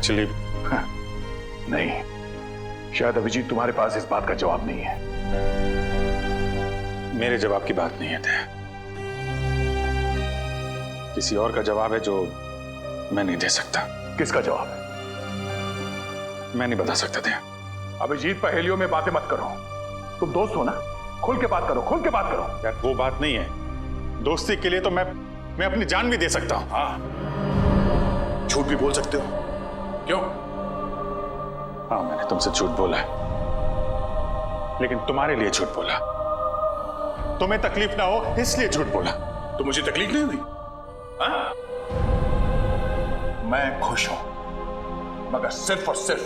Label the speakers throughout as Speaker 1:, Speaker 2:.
Speaker 1: Actually
Speaker 2: नहीं, शायद अभिजीत तुम्हारे पास इस बात का जवाब नहीं है।
Speaker 1: मेरे जवाब की बात नहीं है दया, किसी और का जवाब है जो मैं नहीं दे सकता।
Speaker 2: किसका जवाब है?
Speaker 1: मैं नहीं बता सकता दया।
Speaker 2: अभिजीत, पहेलियों में बातें मत करो। तुम दोस्त हो ना, खुल के बात करो, खुल के बात करो।
Speaker 1: यार वो बात नहीं है, दोस्ती के लिए तो मैं अपनी जान भी दे सकता हूं।
Speaker 2: हाँ, झूठ भी बोल सकते हो। क्यों?
Speaker 1: हाँ, मैंने तुमसे झूठ बोला है, लेकिन तुम्हारे लिए झूठ बोला। तुम्हें तकलीफ ना हो इसलिए झूठ बोला।
Speaker 2: तो मुझे तकलीफ नहीं हुई? हाँ? मैं खुश हूं, मगर सिर्फ और सिर्फ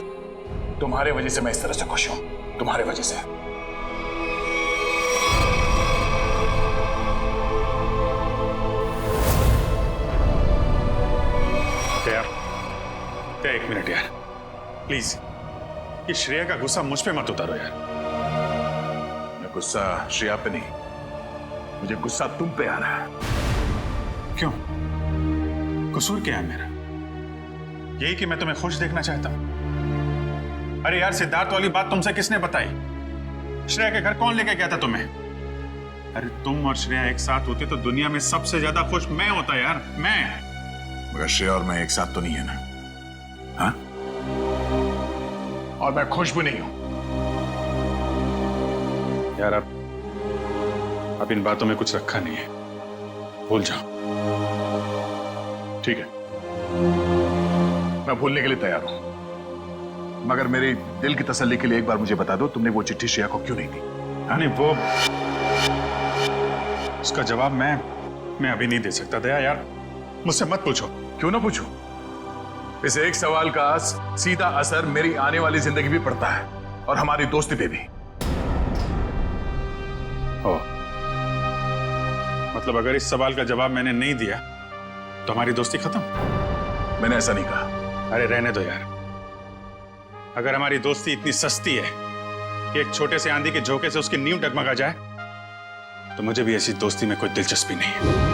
Speaker 2: तुम्हारे वजह से मैं इस तरह से खुश हूं, तुम्हारे वजह से।
Speaker 1: क्या 1 मिनट यार, प्लीज। ये श्रेया का गुस्सा मुझ पे मत उतारो यार।
Speaker 2: मैं गुस्सा श्रेया पे नहीं, मुझे गुस्सा तुम पे आ रहा है।
Speaker 1: क्यों? कसूर क्या है मेरा? यही कि मैं तुम्हें खुश देखना चाहता हूं। अरे यार, सिद्धार्थ वाली बात तुमसे किसने बताई? श्रेया के घर कौन लेके गया था तुम्हें? अरे तुम और श्रेया एक साथ होते तो दुनिया में सबसे ज्यादा खुश मैं होता यार, मैं।
Speaker 2: मगर श्रेया और मैं एक साथ तो नहीं है ना? हाँ? और मैं खुश भी नहीं हूं।
Speaker 1: यार अब इन बातों में कुछ रखा नहीं है, भूल जाओ।
Speaker 2: ठीक है, मैं भूलने के लिए तैयार हूं, मगर मेरे दिल की तसल्ली के लिए एक बार मुझे बता दो, तुमने वो चिट्ठी श्रेया को क्यों नहीं दी?
Speaker 1: नहीं, वो उसका जवाब मैं अभी नहीं दे सकता दया यार, मुझसे मत पूछो।
Speaker 2: क्यों ना पूछूं? इस एक सवाल का सीधा असर मेरी आने वाली जिंदगी भी पड़ता है और हमारी दोस्ती पे भी।
Speaker 1: ओ, मतलब अगर इस सवाल का जवाब मैंने नहीं दिया तो हमारी दोस्ती खत्म?
Speaker 2: मैंने ऐसा नहीं कहा।
Speaker 1: अरे रहने दो यार, अगर हमारी दोस्ती इतनी सस्ती है कि एक छोटे से आंधी के झोंके से उसकी नींव डगमगा जाए, तो मुझे भी ऐसी दोस्ती में कोई दिलचस्पी नहीं है।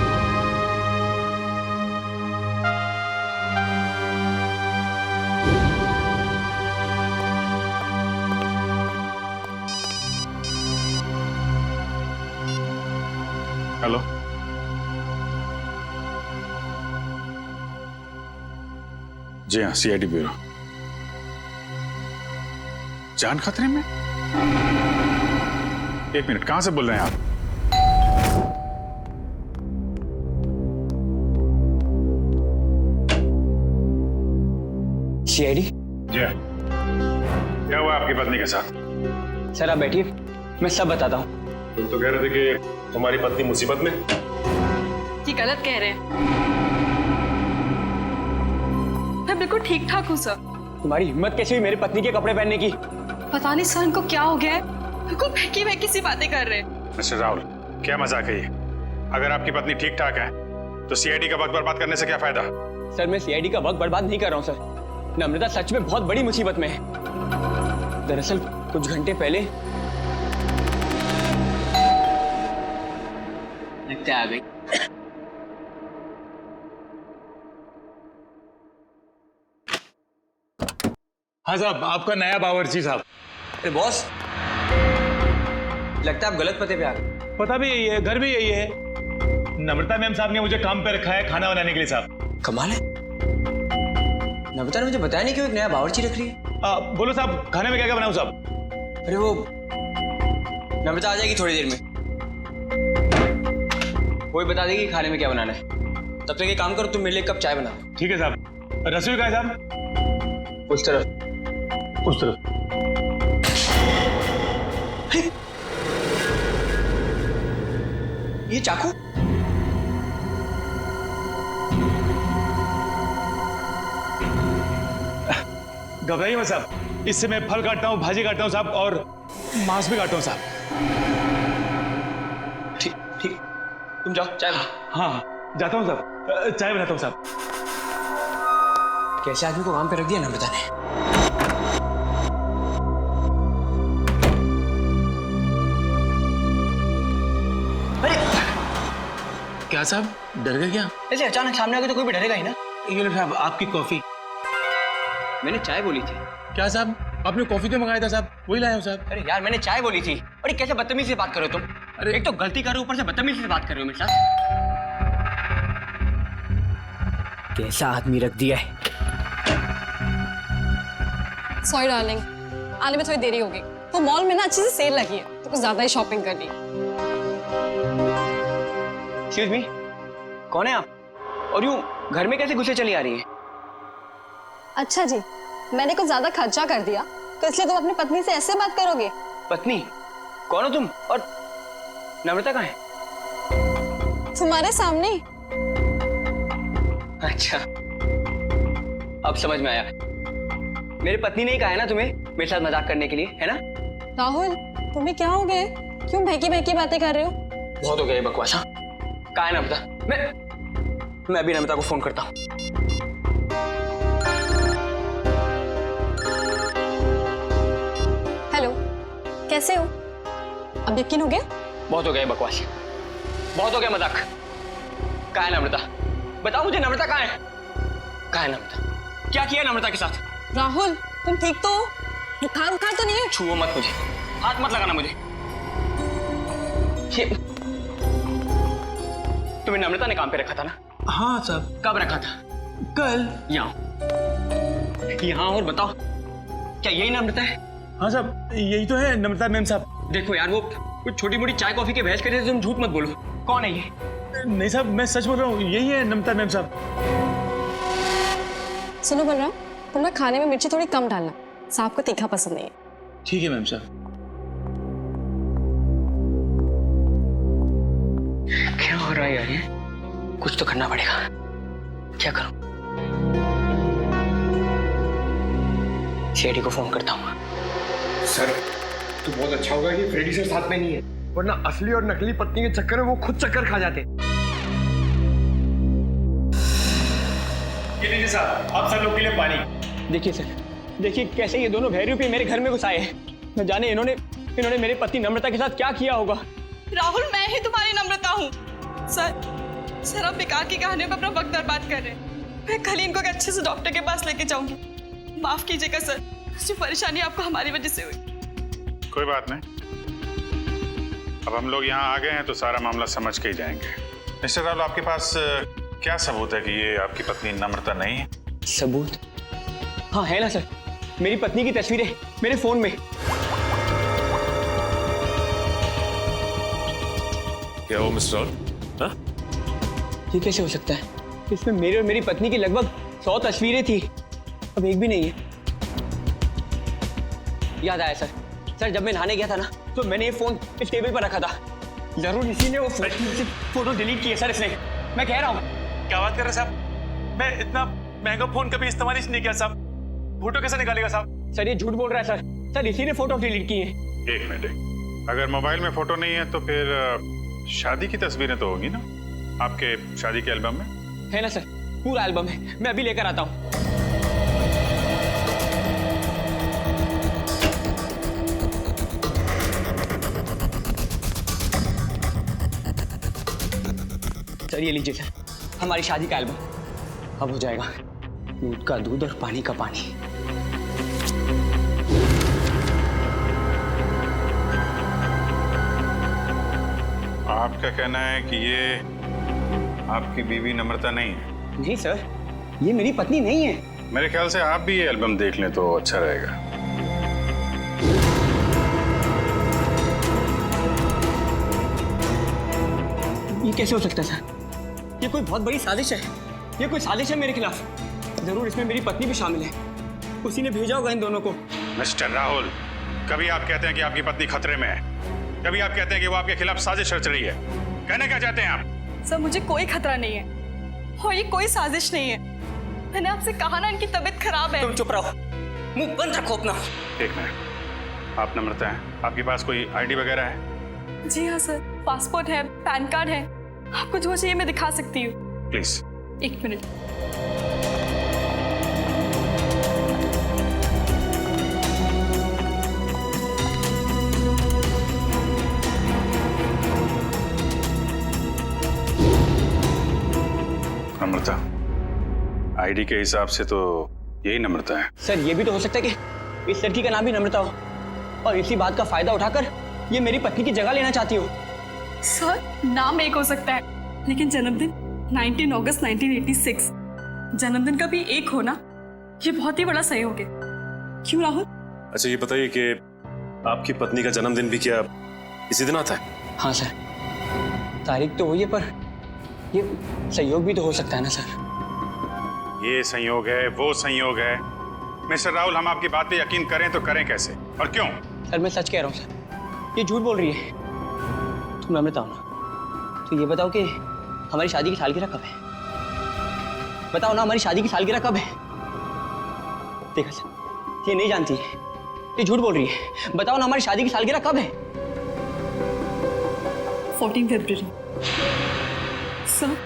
Speaker 1: हेलो, जी हाँ, सीआईडी ब्यूरो। जान खतरे में? 1 मिनट, कहां से बोल रहे हैं आप?
Speaker 3: सीआईडी?
Speaker 1: जी हाँ। क्या हुआ आपकी पत्नी के साथ?
Speaker 3: सर आप बैठिए, मैं सब बताता हूँ।
Speaker 4: तुम तो कह रहे थे कि तुम्हारी पत्नी मुसीबत में।
Speaker 5: ये गलत कह रहे हैं, मैं बिल्कुल ठीक ठाक हूँ सर।
Speaker 3: तुम्हारी हिम्मत कैसे हुई मेरी पत्नी के कपड़े पहनने की?
Speaker 5: पता नहीं सर इनको क्या हो गया है, बिल्कुल बहकी बहकी सी बातें कर रहे हैं।
Speaker 1: मिस्टर राहुल, क्या मजाक है ये? अगर आपकी पत्नी ठीक ठाक है तो सीआईडी का वक्त बर्बाद करने से क्या फायदा?
Speaker 3: सर मैं सीआईडी का वक्त बर्बाद नहीं कर रहा हूँ सर, नम्रता सच में बहुत बड़ी मुसीबत में है। दरअसल कुछ घंटे पहले लगता है आ गई।
Speaker 6: हाँ साहब, आपका नया बावर्ची साहब।
Speaker 3: अरे बॉस, लगता है आप गलत पते पे आ गए।
Speaker 6: पता भी यही है, घर भी यही है। नम्रता मैम साहब ने मुझे काम पे रखा है खाना बनाने के लिए साहब।
Speaker 3: कमाल है, नम्रता ने मुझे बताया नहीं कि वो एक नया बावर्ची रख रही है।
Speaker 6: बोलो साहब, खाने में क्या क्या बनाऊं साहब?
Speaker 3: अरे वो नम्रता आ जाएगी थोड़ी देर में, वो ही बता देगी खाने में क्या बनाना है। तब तक एक काम करो, तुम मेरे लिए एक कप चाय बना दो।
Speaker 6: ठीक है साहब। रसोई कहाँ है साहब?
Speaker 3: उस तरफ।
Speaker 6: उस तरफ।
Speaker 3: ये चाकू?
Speaker 6: घबराइए मत साहब, इससे मैं फल काटता हूँ, भाजी काटता हूँ साहब, और मांस भी काटता हूँ साहब।
Speaker 3: ठीक ठीक, तुम जाओ चाय बना।
Speaker 6: हाँ जाता हूँ साहब, चाय बनाता हूँ साहब।
Speaker 3: कैसे आदमी को काम पे रख दिया नम्रता ने?
Speaker 6: क्या साहब, डर गए क्या?
Speaker 3: ऐसे अचानक सामने आ गए तो कोई भी डरेगा ही ना।
Speaker 6: ये लो साहब, आपकी कॉफी।
Speaker 3: मैंने चाय बोली थी।
Speaker 6: क्या साहब, आपने कॉफी तो मंगाया था साहब, वही लाया हूँ साहब।
Speaker 3: अरे यार मैंने चाय बोली थी। अरे कैसे बदतमीजी से बात कर रहे हो तुम?
Speaker 6: अरे-
Speaker 3: एक तो गलती कर रहे हो, ऊपर से बदतमीजी से बात कर रहे हो मेरे साथ। कैसा आदमी रख दिया है।
Speaker 7: सॉरी डार्लिंग, आने में थोड़ी देरी होगी। तो मॉल में ना अच्छी सी सेल लगी है, तो कुछ ज्यादा ही शॉपिंग कर ली।
Speaker 3: एक्सक्यूज मी, कौन है आप? और यूं घर में कैसे घुसे चली आ रही है?
Speaker 7: अच्छा जी, मैंने कुछ ज्यादा खर्चा कर दिया, तो इसलिए तुम अपनी पत्नी से ऐसे बात करोगे?
Speaker 3: पत्नी? कौन हो तुम? और नम्रता कहाँ है?
Speaker 7: तुम्हारे सामने।
Speaker 3: अच्छा, अब समझ में आया। मेरी पत्नी ने ही कहा है ना तुम्हें मेरे साथ मजाक करने के लिए, है ना?
Speaker 7: राहुल, तुम्हें क्या हो गया? क्यों बहकी बहकी बातें कर रहे हो?
Speaker 3: बहुत हो गया ये बकवास। हाँ, कहाँ है नम्रता? मैं अभी नम्रता को फोन करता हूँ।
Speaker 7: हेलो, कैसे हो? अब यकीन हो गया?
Speaker 3: बहुत हो गया ये बकवास, बहुत हो गया मजाक। कहाँ है नम्रता? बताओ मुझे, नम्रता कहाँ है? कहाँ है नम्रता? क्या किया नम्रता के साथ?
Speaker 7: राहुल, तुम ठीक तो हो? बुखार बुखार तो नहीं है?
Speaker 3: छुओ मत मुझे, हाथ मत लगाना मुझे। ये तुम्हें नम्रता ने काम पे रखा था ना?
Speaker 6: हाँ साहब।
Speaker 3: कब रखा था?
Speaker 6: कल।
Speaker 3: यहाँ और बताओ, क्या यही नम्रता है?
Speaker 6: हाँ साहब, यही तो है नम्रता मैम साहब।
Speaker 3: देखो यार, वो कुछ छोटी मोटी चाय कॉफी के बहस करे थे, तुम झूठ मत बोलो। कौन है ये?
Speaker 6: नहीं साहब, मैं सच बोल रहा हूँ, यही है नम्रता मैम साहब।
Speaker 7: सुनो बलराम, तुम ना खाने में मिर्ची थोड़ी कम डालना, साहब को तीखा पसंद नहीं है।
Speaker 6: ठीक है मैम साहब।
Speaker 3: क्या हो रहा है यार? ये कुछ तो करना पड़ेगा। क्या करूं? शेडी को फोन करता हूँ।
Speaker 8: सर, तो बहुत अच्छा होगा कि फ्रेडी सर साथ में नहीं है, वरना असली और नकली पत्नी के चक्कर में वो खुद चक्कर खा जाते।
Speaker 6: ये लीजिए साहब, आप सब लोग के लिए पानी।
Speaker 3: देखिए सर, देखिए कैसे ये दोनों भैरूपी मेरे घर में घुस आए हैं। न जाने इन्होंने मेरी पत्नी नम्रता के साथ क्या किया होगा।
Speaker 5: राहुल, मैं ही तुम्हारी नम्रता हूँ। सर आप बेकार की कहानियों में अपना वक्त बर्बाद कर रहे हैं। मैं कल ही इनको एक अच्छे से डॉक्टर के पास लेके जाऊंगी। माफ कीजिएगा सर, जो परेशानी आपको हमारी वजह से हुई।
Speaker 1: कोई बात नहीं, अब हम लोग यहाँ आ गए हैं तो सारा मामला समझ के ही जाएंगे। मिस्टर राहुल, आपके पास क्या सबूत है कि ये आपकी पत्नी नम्रता नहीं है?
Speaker 3: सबूत? हाँ है ना सर, मेरी पत्नी की तस्वीरें मेरे फोन में।
Speaker 4: क्या हो मिस्टर राहुल? हाँ?
Speaker 3: ये कैसे हो सकता है? इसमें मेरे और मेरी पत्नी की लगभग 100 तस्वीरें थी, अब एक भी नहीं है। याद आया सर, जब मैं नहाने गया था ना, तो मैंने ये फोन इस टेबल पर रखा था। जरूर इसी ने वो फोटो डिलीट की है सर, इसने। मैं कह रहा हूँ।
Speaker 6: क्या बात कर रहे हैं साहब? मैं इतना महंगा फोन कभी इस्तेमाल ही नहीं किया साहब। फोटो कैसे निकालेगा साहब?
Speaker 3: सर ये झूठ बोल रहा है सर, इसी ने फोटो डिलीट की है।
Speaker 1: एक मिनट, अगर मोबाइल में फोटो नहीं है तो फिर शादी की तस्वीरें तो होगी ना आपके शादी के एल्बम में?
Speaker 3: है ना सर, पूरा एल्बम है, मैं अभी लेकर आता हूँ। सर ये लीजिए सर, हमारी शादी का एल्बम। अब हो जाएगा दूध का दूध और पानी का पानी।
Speaker 1: आपका कहना है कि ये आपकी बीवी नम्रता नहीं है?
Speaker 3: नहीं सर, ये मेरी पत्नी नहीं है।
Speaker 1: मेरे ख्याल से आप भी ये एल्बम देख लें तो अच्छा रहेगा।
Speaker 3: ये कैसे हो सकता है सर? ये कोई बहुत बड़ी साजिश है, ये कोई साजिश है मेरे खिलाफ। जरूर इसमें मेरी पत्नी भी शामिल है, उसी ने भेजा होगा इन दोनों को।
Speaker 1: मिस्टर राहुल, कभी आप कहते हैं कि आपकी पत्नी खतरे में है, कभी आप कहते हैं कि वो आपके खिलाफ साजिश रच रही है। कहना क्या चाहते हैं आप?
Speaker 5: सर मुझे कोई खतरा नहीं है और ये कोई साजिश नहीं है। मैंने आपसे कहा ना, इनकी तबीयत खराब है।
Speaker 3: तुम चुप रहो, मुंह बंद रखो अपना।
Speaker 1: एक मिनट, आप नम्रता हैं? आपके पास कोई आईडी वगैरह है?
Speaker 5: जी हाँ सर, पासपोर्ट है, पैन कार्ड है। आपको जो चाहिए मैं दिखा सकती हूँ।
Speaker 1: प्लीज।
Speaker 5: एक मिनट।
Speaker 1: नम्रता, आईडी के हिसाब से तो यही नम्रता है।
Speaker 3: सर ये भी तो हो सकता है कि इस लड़की का नाम भी नम्रता हो और इसी बात का फायदा उठाकर ये मेरी पत्नी की जगह लेना चाहती हो।
Speaker 5: सर नाम एक हो सकता है लेकिन जन्मदिन 19 अगस्त 1986 जन्मदिन का भी एक होना ये बहुत ही बड़ा सहयोग है। क्यों राहुल?
Speaker 4: अच्छा ये बताइए कि आपकी पत्नी का जन्मदिन भी क्या इसी दिन आता है?
Speaker 3: हाँ सर, तारीख तो वही है पर ये सहयोग भी तो हो सकता है ना सर।
Speaker 1: ये संयोग है, वो संयोग है। मिस्टर राहुल, हम आपकी बात पे यकीन करें तो करें कैसे और क्यों?
Speaker 3: सर मैं सच कह रहा हूँ सर, ये झूठ बोल रही है। तुम नम्रता हो ना, तो ये बताओ कि हमारी शादी की सालगिरह कब है? बताओ ना, हमारी शादी की सालगिरह कब है? देखा सर, ये नहीं जानती है, ये झूठ बोल रही है। बताओ ना, हमारी शादी की सालगिरह कब है?
Speaker 5: 14 फरवरी। सर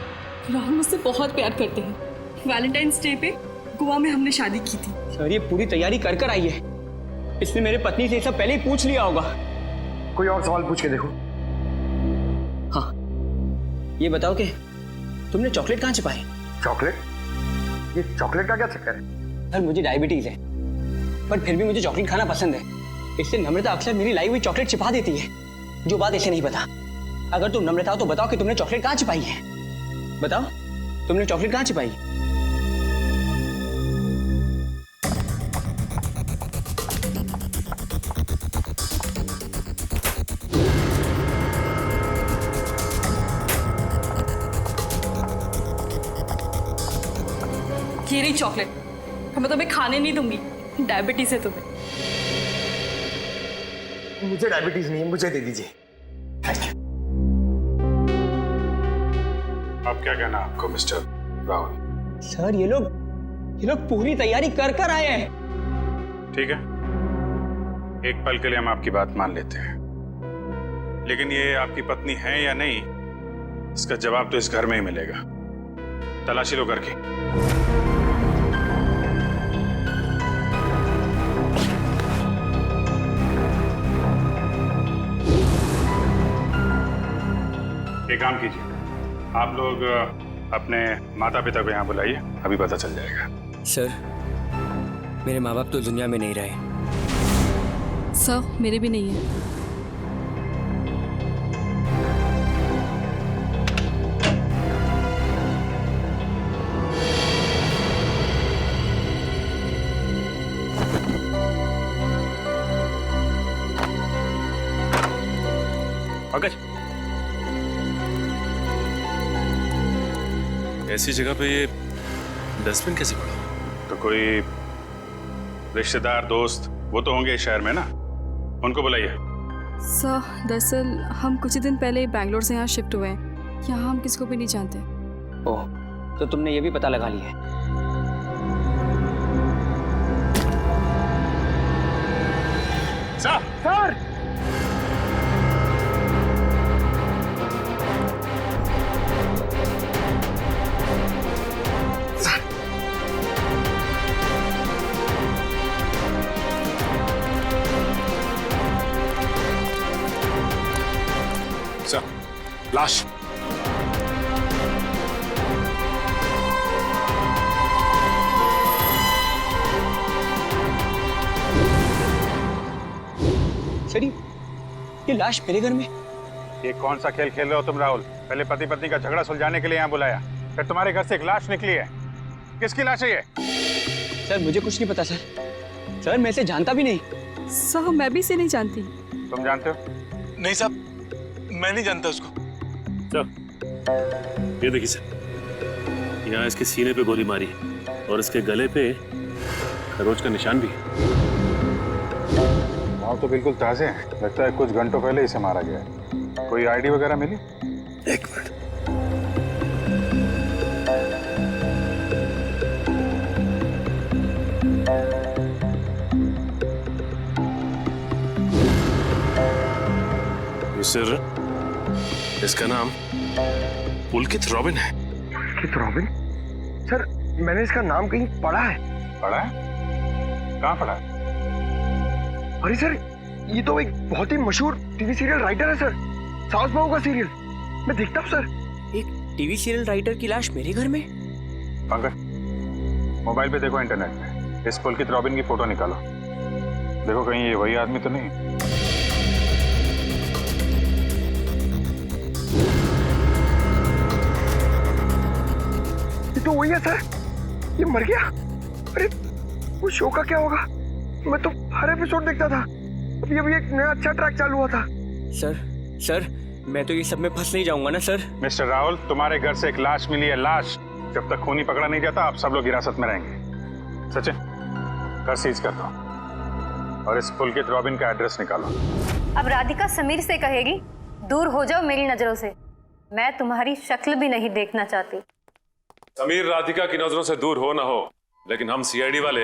Speaker 5: राहुल मुझसे बहुत प्यार करते हैं। वैलेंटाइंस डे पे गोवा में हमने शादी की थी।
Speaker 3: सर ये पूरी तैयारी कर कर आई है। इसने मेरे पत्नी से ये सब पहले ही पूछ लिया होगा।
Speaker 8: कोई और सवाल पूछ के देखो।
Speaker 3: हाँ, ये बताओ कि तुमने चॉकलेट कहाँ छिपाई?
Speaker 8: चॉकलेट? ये चॉकलेट का क्या चक्कर है?
Speaker 3: सर मुझे डायबिटीज है पर फिर भी मुझे चॉकलेट खाना पसंद है। इससे नम्रता अक्सर मेरी लाई हुई चॉकलेट छिपा देती है, जो बात इसे नहीं पता। अगर तुम नम्रता हो तो बताओ कि तुमने चॉकलेट कहाँ छिपाई है? बताओ, तुमने चॉकलेट कहाँ छिपाई?
Speaker 5: ये रही चॉकलेट, मैं तुम्हें खाने नहीं दूंगी, डायबिटीज है तुम्हें।
Speaker 8: मुझे डायबिटीज नहीं है, मुझे दे दीजिए।
Speaker 1: अब क्या कहना आपको मिस्टर राहुल?
Speaker 3: सर ये लोग पूरी तैयारी कर कर आए हैं।
Speaker 1: ठीक है, एक पल के लिए हम आपकी बात मान लेते हैं, लेकिन ये आपकी पत्नी है या नहीं, इसका जवाब तो इस घर में ही मिलेगा। तलाशी लो घर की। एक काम कीजिए, आप लोग अपने माता पिता को यहाँ बुलाइए, अभी पता चल जाएगा।
Speaker 3: सर मेरे माँ बाप तो दुनिया में नहीं रहे।
Speaker 7: सर मेरे भी नहीं है।
Speaker 4: पंकज, ऐसी जगह पे ये डस्टबिन कैसे पड़ा?
Speaker 1: तो कोई रिश्तेदार दोस्त वो तो होंगे इस शहर में ना, उनको बुलाइए।
Speaker 7: सर दरअसल हम कुछ ही दिन पहले बैंगलोर से यहाँ शिफ्ट हुए हैं। यहाँ हम किसी को भी नहीं जानते।
Speaker 3: ओह, तो तुमने ये भी पता लगा लिया है?
Speaker 8: सर!
Speaker 4: सर, लाश।
Speaker 3: सर ये लाश मेरे घर में?
Speaker 1: ये कौन सा खेल खेल रहे हो तुम राहुल? पहले पति पत्नी का झगड़ा सुलझाने के लिए यहाँ बुलाया, फिर तुम्हारे घर से एक लाश निकली है। किसकी लाश है ये?
Speaker 3: सर मुझे कुछ नहीं पता सर। सर मैं इसे जानता भी नहीं।
Speaker 7: सर मैं भी इसे नहीं जानती।
Speaker 1: तुम जानते हो?
Speaker 6: नहीं साहब, मैं नहीं जानता उसको।
Speaker 4: सर ये देखिए सर, यहाँ इसके सीने पे गोली मारी और इसके गले पे खरोच का निशान भी है।
Speaker 1: तो बिल्कुल ताजे हैं, लगता है कुछ घंटों पहले इसे मारा गया है। कोई आईडी वगैरह मिली?
Speaker 4: एक मिनट। सर इसका नाम पुलकित रॉबिन है।
Speaker 8: पुलकित रॉबिन? सर मैंने इसका नाम कहीं पढ़ा है।
Speaker 1: पढ़ा है? कहाँ पढ़ा है?
Speaker 8: अरे सर ये तो एक बहुत ही मशहूर टीवी सीरियल राइटर है सर, साउथ बहू का सीरियल। मैं देखता हूँ सर।
Speaker 3: एक टीवी सीरियल राइटर की लाश मेरे घर में?
Speaker 1: पंकज मोबाइल पे देखो, इंटरनेट पे इस पुलकित रॉबिन की फोटो निकालो। देखो कहीं ये वही आदमी तो नहीं।
Speaker 8: ये तो वही है सर, ये मर गया। अरे वो शो का क्या होगा? मैं तो हर एपिसोड देखता था। अभी अभी एक नया अच्छा ट्रैक चालू हुआ था।
Speaker 3: सर मैं तो ये सब में फंस नहीं जाऊंगा ना सर?
Speaker 1: मिस्टर राहुल, तुम्हारे घर से एक लाश मिली है। लाश जब तक खूनी पकड़ा नहीं जाता आप सब लोग हिरासत में रहेंगे। सचिन, घर सीज कर दो और इस पुलकित रॉबिन का एड्रेस निकालो।
Speaker 9: अब राधिका समीर से कहेगी दूर हो जाओ मेरी नजरों से, मैं तुम्हारी शक्ल भी नहीं देखना चाहती।
Speaker 4: समीर राधिका की नजरों से दूर हो ना हो, लेकिन हम सीआईडी वाले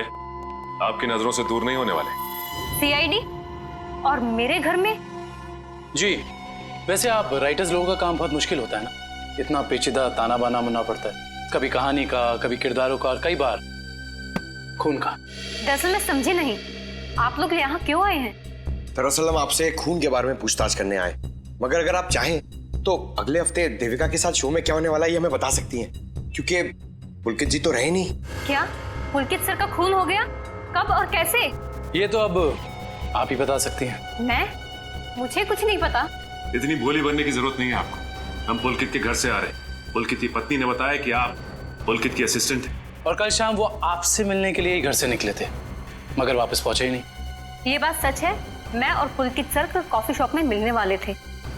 Speaker 4: आपकी नजरों से दूर नहीं होने वाले।
Speaker 9: सीआईडी? और मेरे घर में?
Speaker 10: जी, वैसे आप राइटर्स लोगों का काम बहुत मुश्किल होता है ना, इतना पेचीदा ताना बाना मुनना पड़ता है, कभी कहानी का, कभी किरदारों का और कई बार खून का।
Speaker 9: दरअसल मैं समझी नहीं, आप लोग यहाँ क्यों आए हैं?
Speaker 11: दरअसल हम आपसे खून के बारे में पूछताछ करने आए, मगर अगर आप चाहें तो अगले हफ्ते देविका के साथ शो में क्या होने वाला है ये हमें बता सकती हैं, क्योंकि पुलकित जी तो रहे नहीं।
Speaker 9: क्या पुलकित सर का खून हो गया? कब और कैसे?
Speaker 10: ये तो अब आप ही बता सकती हैं।
Speaker 9: मैं? मुझे कुछ नहीं पता।
Speaker 4: इतनी भोली बनने की जरूरत नहीं है आपको। हम पुलकित के घर से आ रहे हैं। पुलकित की पत्नी ने बताया कि आप पुलकित की असिस्टेंट हैं।
Speaker 10: और कल शाम वो आपसे मिलने के लिए ही घर से निकले थे, मगर वापस पहुंचे ही नहीं।
Speaker 9: ये बात सच है, मैं और पुलकित सर कॉफी शॉप में मिलने वाले थे,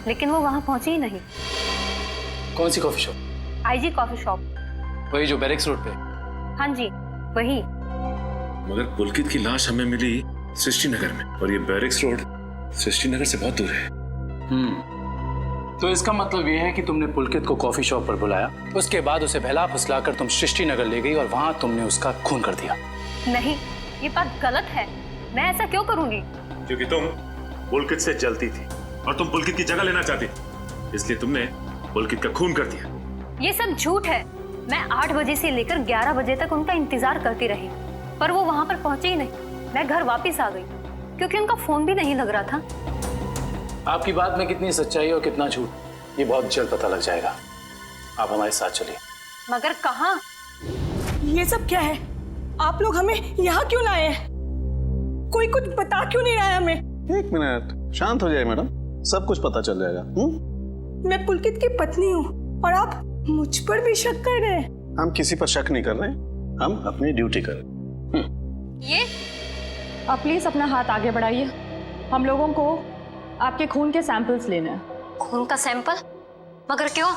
Speaker 9: लेकिन वो वहाँ पहुंचे ही नहीं।
Speaker 10: कौन सी coffee shop?
Speaker 9: IG coffee shop.
Speaker 10: वही जो बैरिक्स रोड पे?
Speaker 9: हाँ जी वही।
Speaker 4: मगर पुलकित की लाश हमें मिली सृष्टि नगर में, और ये बैरिक्स रोड सृष्टि नगर से बहुत दूर है।
Speaker 10: तो इसका मतलब ये है कि तुमने पुलकित को कॉफी शॉप पर बुलाया, उसके बाद उसे बहला फुसलाकर तुम सृष्टि नगर ले गई और वहां तुमने उसका खून कर दिया।
Speaker 9: नहीं, ये बात गलत है। मैं ऐसा क्यों करूंगी?
Speaker 4: क्योंकि तुम पुलकित से जलती थी और तुम पुलकित की जगह लेना चाहती थी, इसलिए तुमने पुलकित का खून कर दिया।
Speaker 9: ये सब झूठ है। मैं 8 बजे से लेकर 11 बजे तक उनका इंतजार करती रही, पर वो वहां पर पहुंचे ही नहीं। मैं घर वापस आ गई क्योंकि उनका फोन भी नहीं लग रहा था।
Speaker 10: आपकी बात में कितनी सच्चाई और कितना झूठ ये बहुत जल्द पता लग जाएगा। आप हमारे साथ चलिए।
Speaker 9: मगर कहाँ?
Speaker 5: ये सब क्या है? आप लोग हमें यहाँ क्यों लाए हैं? कोई कुछ बता क्यों नहीं रहा है हमें?
Speaker 12: एक मिनट, शांत हो जाए मैडम, सब कुछ पता चल जाएगा।
Speaker 5: मैं पुलकित की पत्नी हूँ और आप मुझ पर भी शक कर रहे हैं।
Speaker 12: हम किसी पर शक नहीं कर रहे, हम अपनी ड्यूटी कर रहे हैं।
Speaker 9: ये
Speaker 7: आप प्लीज अपना हाथ आगे बढ़ाइए, हम लोगों को आपके खून के सैंपल्स लेने हैं।
Speaker 9: खून का सैंपल? मगर क्यों?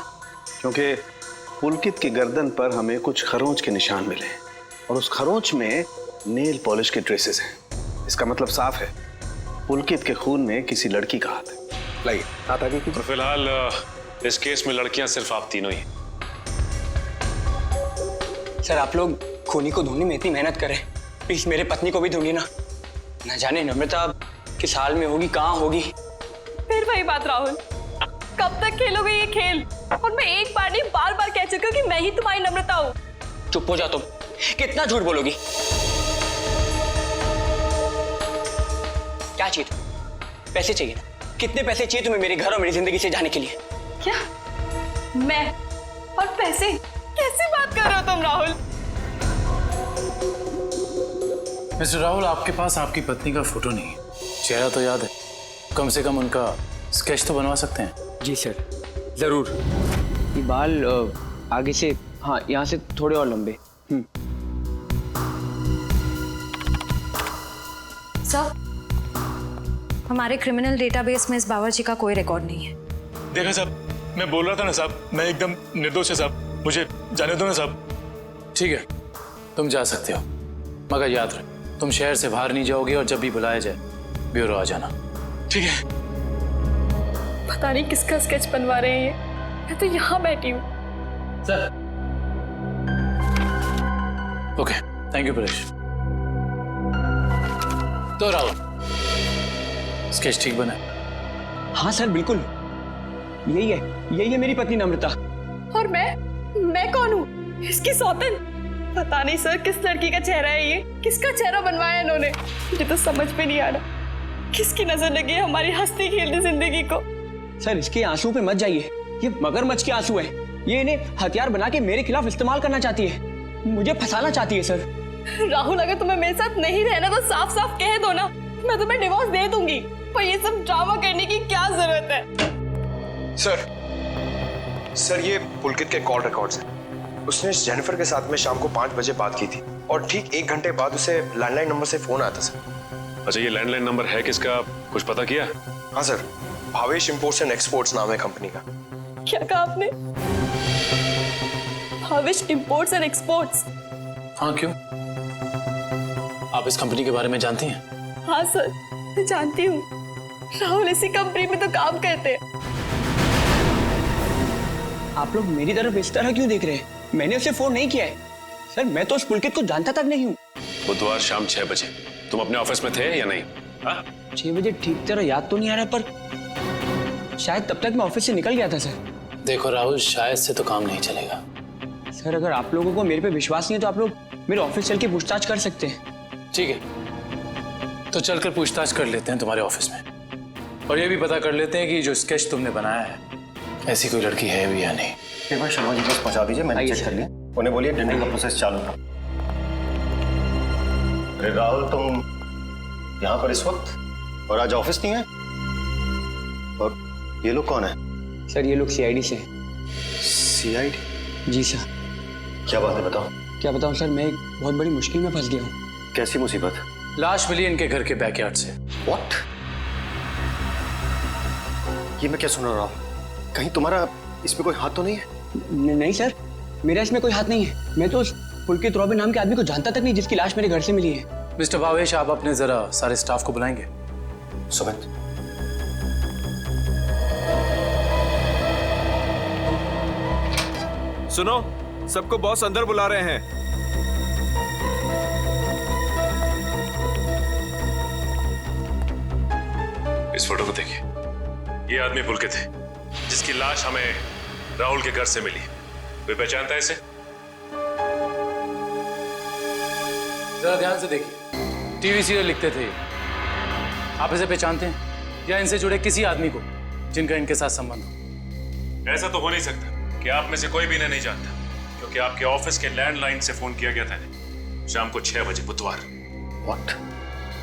Speaker 12: क्योंकि पुलकित की गर्दन पर हमें कुछ खरोंच के निशान मिले और उस खरोंच में नेल पॉलिश के ट्रेसेस हैं। इसका मतलब साफ है, पुलकित के खून में किसी लड़की का हाथ है। लाइए हाथ आगे कीजिए।
Speaker 4: तो फिलहाल इस केस में लड़कियां सिर्फ आप तीनों ही।
Speaker 3: सर आप लोग खूनी को ढूंढने में इतनी मेहनत करें, प्लीज मेरे पत्नी को भी ढूंढिए ना। न जाने नम्रता किस हाल में होगी, कहाँ होगी।
Speaker 5: फिर वही बात राहुल, कब तक खेलोगे ये खेल? और मैं एक बार नहीं बार बार कह चुकी हूँ कि मैं ही तुम्हारी नम्रता हूँ।
Speaker 3: चुप हो जा तुम, कितना झूठ बोलोगी? क्या चाहिए तुम्हें? पैसे चाहिए ना? कितने पैसे चाहिए तुम्हें मेरे घर और मेरी जिंदगी से जाने के लिए?
Speaker 5: क्या? मैं और पैसे? कैसी बात कर रहे हो तुम राहुल?
Speaker 10: मिस्टर राहुल, आपके पास आपकी पत्नी का फोटो नहीं है, चेहरा तो याद है, कम से कम उनका स्केच तो बनवा सकते हैं।
Speaker 3: जी सर, जरूर। ये बाल आगे से, हाँ यहाँ से थोड़े और लंबे।
Speaker 9: सर, हमारे क्रिमिनल डेटाबेस में इस बावर्ची का कोई रिकॉर्ड नहीं है।
Speaker 6: देखा साहब, मैं बोल रहा था ना साहब, मैं एकदम निर्दोष है साहब, मुझे जाने दो ना साहब।
Speaker 10: ठीक है, तुम जा सकते हो, मगर याद रहे तुम शहर से बाहर नहीं जाओगे और जब भी बुलाया जाए ब्यूरो आ जाना।
Speaker 6: ठीक है।
Speaker 5: पता नहीं किसका स्केच बनवा रहे हैं ये, मैं तो यहाँ बैठी हूँ।
Speaker 10: Sir okay, thank you Paresh. तो राहुल, स्केच ठीक बना?
Speaker 3: हाँ सर बिल्कुल, यही है मेरी पत्नी नम्रता।
Speaker 5: और मैं कौन हूँ? इसकी सौतन? पता नहीं सर किस लड़की का चेहरा है ये, किसका चेहरा बनवाया इन्होंने, मुझे तो समझ में नहीं आ रहा। किसकी नजर लगी है हमारी हंसती खेलती जिंदगी को?
Speaker 3: सर इसके आंसू पे मत जाइए, ये मगरमच्छ के आंसू है। ये इन्हें हथियार बना के मेरे खिलाफ इस्तेमाल करना चाहती है, मुझे फंसाना चाहती है सर।
Speaker 5: राहुल, अगर तुम्हें मेरे साथ नहीं रहना तो साफ साफ कह दो ना, मैं तुम्हें डिवोर्स दे दूंगी। पर ये सब ड्रामा करने की क्या जरूरत है?
Speaker 11: सर ये पुलकित के कॉल रिकॉर्ड्स हैं। उसने जेनिफर के साथ में शाम को 5 बजे बात की थी और ठीक 1 घंटे बाद उसे लैंडलाइन नंबर से फोन आया था सर।
Speaker 4: अच्छा, ये लैंडलाइन नंबर है किसका, कुछ पता किया?
Speaker 11: हाँ sir, Bhavesh imports and exports नाम है कंपनी का।
Speaker 5: क्या कहा आपने? Bhavesh imports and exports?
Speaker 10: हाँ, क्यों? आप इस कंपनी के बारे में जानती हैं?
Speaker 5: हाँ सर, मैं जानती हूँ। राहुल इसी कंपनी में तो काम करते हैं।
Speaker 3: आप लोग मेरी तरफ इस तरह क्यों देख रहे हैं? मैंने उसे फोन नहीं किया है सर। मैं तो उस पुलकित को जानता तक नहीं हूँ।
Speaker 4: बुधवार शाम 6 बजे तुम अपने ऑफिस में थे या नहीं?
Speaker 3: 6 बजे ठीक तरह याद तो नहीं आ रहा, पर शायद तब तक मैं ऑफिस से निकल गया था सर।
Speaker 10: देखो राहुल, शायद से तो काम नहीं चलेगा।
Speaker 3: सर अगर आप लोगों को मेरे पे विश्वास नहीं है तो आप लोग मेरे ऑफिस चल के पूछताछ कर सकते हैं।
Speaker 10: ठीक है, तो चलकर पूछताछ कर लेते हैं तुम्हारे ऑफिस में, और ये भी पता कर लेते हैं कि जो स्केच तुमने बनाया है ऐसी कोई लड़की है भी या नहीं।
Speaker 11: एक बार शर्मा जी बस पहुंचा दीजिए, मैंने चेक कर लिया। उन्हें बोलिए डेंटिंग का प्रोसेस चालू था। अरे राहुल, तुम यहाँ पर इस वक्त और आज ऑफिस नहीं है? और ये लोग कौन है?
Speaker 3: सर ये लोग सीआईडी से।
Speaker 11: सीआईडी?
Speaker 3: जी सर।
Speaker 11: क्या बात है, बताओ।
Speaker 3: क्या बताऊं सर, मैं एक बहुत बड़ी मुश्किल में फंस गया हूँ।
Speaker 11: कैसी मुसीबत?
Speaker 10: लाश मिली इनके घर के बैकयार्ड से।
Speaker 11: व्हाट? ये मैं क्या सुन रहा हूँ? कहीं तुम्हारा इसमें कोई हाथ तो नहीं है?
Speaker 3: नहीं सर, मेरा इसमें कोई हाथ नहीं है। मैं तो उस पुलकित रॉबिन नाम के आदमी को जानता तक नहीं जिसकी लाश मेरे घर से मिली है।
Speaker 10: मिस्टर भावेश, आप अपने जरा सारे स्टाफ को बुलाएंगे।
Speaker 11: सुमित,
Speaker 13: सुनो, सबको बॉस अंदर बुला रहे हैं।
Speaker 4: इस फोटो को देखिए, ये आदमी पुलकित है जिसकी लाश हमें राहुल के घर से मिली। कोई पहचानता है इसे?
Speaker 10: जरा ध्यान से देखिए, टीवी सीरियल लिखते थे। आप इसे पहचानते हैं या इनसे जुड़े किसी आदमी को जिनका इनके साथ संबंध हो?
Speaker 4: ऐसा तो हो नहीं सकता कि आप में से कोई भी इन्हें नहीं जानता, क्योंकि आपके ऑफिस के लैंडलाइन से फोन किया गया था शाम को 6 बजे बुधवार।
Speaker 11: व्हाट?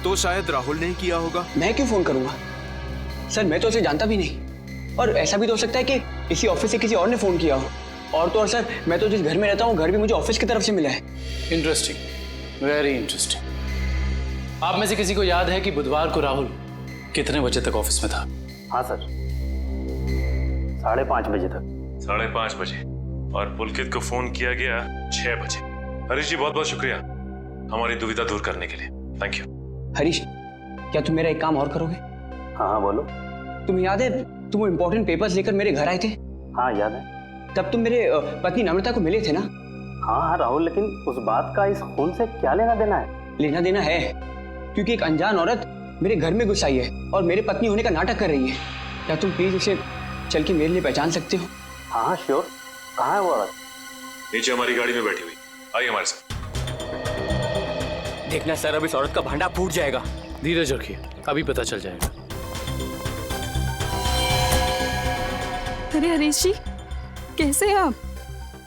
Speaker 13: तो शायद राहुल ने किया होगा।
Speaker 3: मैं क्यों फोन करूंगा सर? मैं तो उसे जानता भी नहीं। और ऐसा भी तो हो सकता है कि इसी ऑफिस से किसी और ने फोन किया हो। और तो और सर, मैं तो जिस घर में रहता हूँ घर भी मुझे ऑफिस की तरफ से मिला है।
Speaker 10: Interesting, very interesting. आप में से किसी को याद है कि बुधवार को राहुल कितने बजे तक ऑफिस में था?
Speaker 12: हाँ सर, 5:30 बजे तक।
Speaker 4: 5:30 बजे, और पुलकित को फोन किया गया 6 बजे। हरीश जी, बहुत बहुत शुक्रिया हमारी दुविधा दूर करने के लिए। Thank you.
Speaker 3: हरीश, क्या तुम मेरा एक काम और करोगे?
Speaker 12: हाँ बोलो।
Speaker 3: तुम्हें याद है तुम वो इम्पोर्टेंट पेपर्स लेकर मेरे घर आए थे?
Speaker 12: हाँ याद है।
Speaker 3: तब तुम मेरे पत्नी नम्रता को मिले थे ना?
Speaker 12: हाँ राहुल, लेकिन उस बात का इस खून से क्या लेना देना है?
Speaker 3: लेना देना है, क्योंकि एक अनजान औरत मेरे घर में घुस आई है और मेरे पत्नी होने का नाटक कर रही है। क्या तुम प्लीज उसे चल के मेरे लिए पहचान सकते हो?
Speaker 12: हाँ श्योर। कहाँ है वो औरत?
Speaker 4: नीचे हमारी गाड़ी में बैठी हुई। आइए हमारे साथ।
Speaker 3: देखना सर, अब इस औरत का भांडा फूट जाएगा।
Speaker 10: धीरज रखिए, अभी पता चल जाएगा।
Speaker 5: अरे हरीश जी, कैसे हैं आप?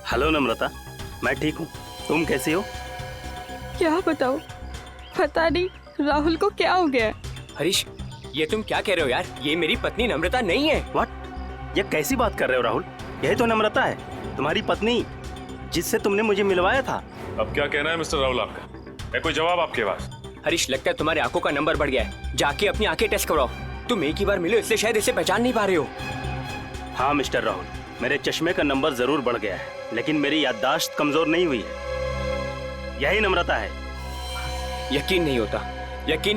Speaker 12: हेलो नम्रता, मैं ठीक हूँ, तुम कैसी हो?
Speaker 5: क्या बताओ, पता नहीं राहुल को क्या हो गया है।
Speaker 3: हरीश, ये तुम क्या कह रहे हो यार? ये मेरी पत्नी नम्रता नहीं है।
Speaker 12: व्हाट? ये कैसी बात कर रहे हो राहुल? यही तो नम्रता है, तुम्हारी पत्नी, जिससे तुमने मुझे मिलवाया था।
Speaker 4: अब क्या कहना है मिस्टर राहुल आपका? है कोई जवाब आपके पास?
Speaker 3: हरीश, लगता है तुम्हारी आंखों का नंबर बढ़ गया है। जाके अपनी आंखें टेस्ट करवाओ। तुम एक ही बार मिले इसलिए शायद इसे पहचान नहीं पा रहे हो।
Speaker 12: हाँ मिस्टर राहुल, मेरे चश्मे का नंबर जरूर बढ़ गया है, लेकिन मेरी याददाश्त कमजोर नहीं हुई है। यही नम्रता है।
Speaker 3: यकीन नहीं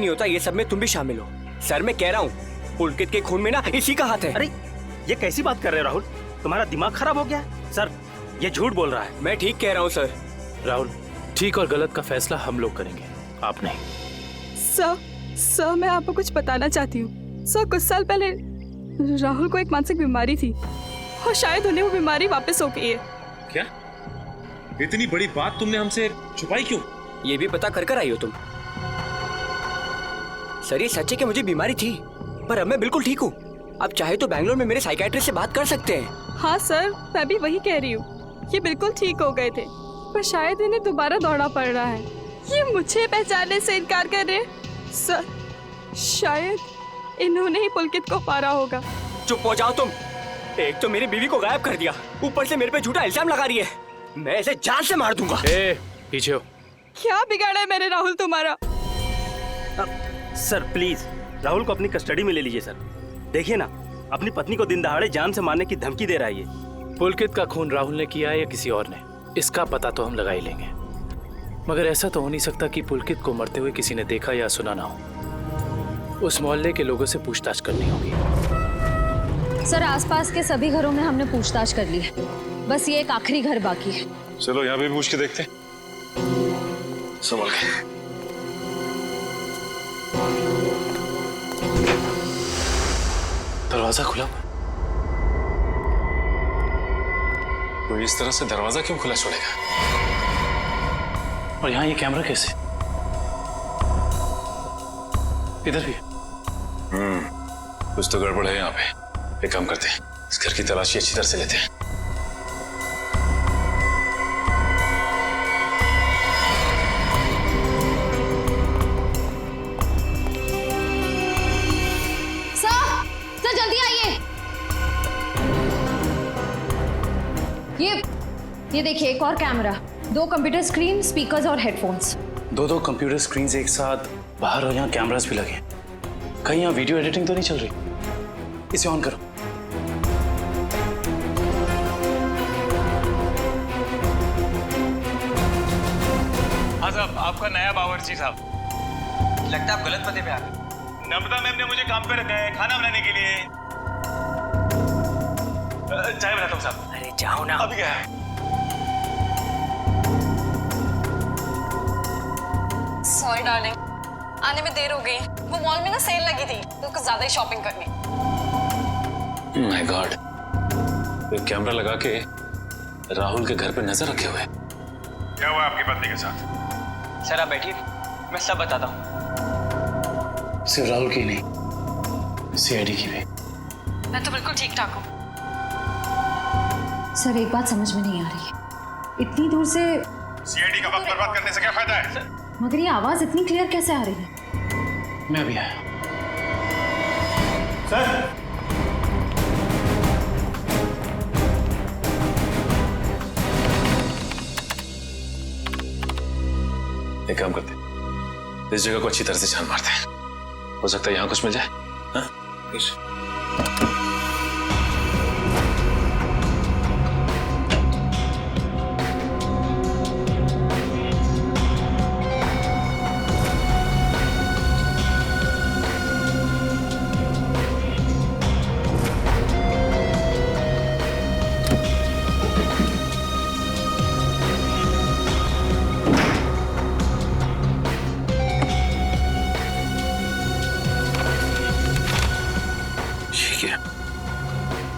Speaker 3: होता ये सब में तुम भी शामिल हो। सर मैं कह रहा हूँ, पुलकित के खून में ना इसी का हाथ है।
Speaker 12: अरे ये कैसी बात कर रहे हो राहुल? तुम्हारा दिमाग खराब हो गया है? सर ये झूठ बोल रहा है।
Speaker 3: मैं ठीक कह रहा हूँ सर।
Speaker 10: राहुल, ठीक और गलत का फैसला हम लोग करेंगे, आप नहीं।
Speaker 5: सर मैं आपको कुछ बताना चाहती हूँ। सर कुछ साल पहले राहुल को एक मानसिक बीमारी थी और शायद उन्हें वो बीमारी वापस हो गई है।
Speaker 4: क्या? इतनी बड़ी बात तुमने हमसे छुपाई क्यों?
Speaker 3: ये भी पता कर आई हो तुम? सर ये सच है कि मुझे बीमारी थी, पर अब मैं बिल्कुल ठीक हूँ। अब चाहे तो बैंगलोर में मेरे साइकियाट्रिस्ट से बात कर सकते हैं।
Speaker 5: हाँ सर, मैं भी वही कह रही हूँ। ये बिल्कुल ठीक हो गए थे, पर शायद इन्हें दोबारा दौड़ना पड़ रहा है। ये मुझे पहचानने से इनकार कर रहे हैं। सर, शायद इन्होंने ही पुलकित को मारा होगा।
Speaker 3: चुप हो जाओ तुम। एक तो मेरी बीवी को गायब कर दिया, ऊपर से मेरे पे झूठा इल्जाम लगा रही है। मैं ऐसे जान से मार दूंगा।
Speaker 10: पीछे हो।
Speaker 5: क्या बिगाड़ा है मैंने राहुल तुम्हारा?
Speaker 3: सर प्लीज राहुल को अपनी कस्टडी में ले लीजिए सर। देखिए ना, अपनी पत्नी को दिन दहाड़े जान से मारने की धमकी दे रहा है ये।
Speaker 10: पुलकित का खून राहुल ने किया है या किसी और ने, इसका पता तो हम लगा ही लेंगे। मगर ऐसा तो हो नहीं सकता कि पुलकित को मरते हुए किसी ने देखा या सुना ना हो। उस मोहल्ले के लोगों से पूछताछ करनी होगी।
Speaker 7: सर आसपास के सभी घरों में हमने पूछताछ कर ली है, बस ये एक आखिरी घर बाकी है।
Speaker 4: चलो यहाँ भी पूछ के देखते हैं। संभल के।
Speaker 10: दरवाजा खुला।
Speaker 4: तो इस तरह से दरवाजा क्यों खुला छोड़ेगा?
Speaker 10: और यहाँ ये कैमरा कैसे? इधर भी।
Speaker 4: कुछ तो गड़बड़ है यहाँ पे। एक काम करते हैं, इस घर की तलाशी अच्छी तरह से लेते हैं।
Speaker 7: सर जल्दी आइए। ये देखिए एक और कैमरा, 2 कंप्यूटर स्क्रीन, स्पीकर्स और हेडफोन्स।
Speaker 10: दो कंप्यूटर स्क्रीन एक साथ बाहर, और यहाँ कैमरास भी लगे। कहीं यहाँ वीडियो एडिटिंग तो नहीं चल रही? इसे ऑन करो।
Speaker 6: हाँ साहब, आपका नया बावर्ची साहब।
Speaker 3: लगता है आप गलत पते पे आ गए।
Speaker 6: नम्रता मैम ने मुझे काम पे रखा है खाना बनाने के लिए। चाय बनाता हूँ साहब।
Speaker 3: अरे जाओ ना।
Speaker 6: अभी क्या है?
Speaker 5: सॉरी डार्लिंग, आने में देर हो गई। वो मॉल में ना सेल लगी थी तो कुछ ज्यादा ही शॉपिंग करनी।
Speaker 4: माय गॉड, ये कैमरा लगा के राहुल के घर पे नजर रखे हुए।
Speaker 1: क्या हुआ आपकी पत्नी के साथ?
Speaker 3: सर आप बैठिए, मैं सब बताता हूँ।
Speaker 10: सिर्फ राहुल की नहीं, सीआईडी की भी।
Speaker 5: मैं तो बिल्कुल ठीक ठाक हूँ।
Speaker 7: सर एक बात समझ में नहीं आ रही है, इतनी दूर से
Speaker 1: सीआईडी का वक्त बर्बाद करने से क्या फायदा है?
Speaker 7: मगर ये आवाज इतनी क्लियर कैसे आ रही है?
Speaker 10: मैं अभी आया।
Speaker 6: सर
Speaker 4: एक काम करते हैं, इस जगह को अच्छी तरह से छान मारते हैं। हो सकता है यहाँ कुछ मिल जाए। हाँ?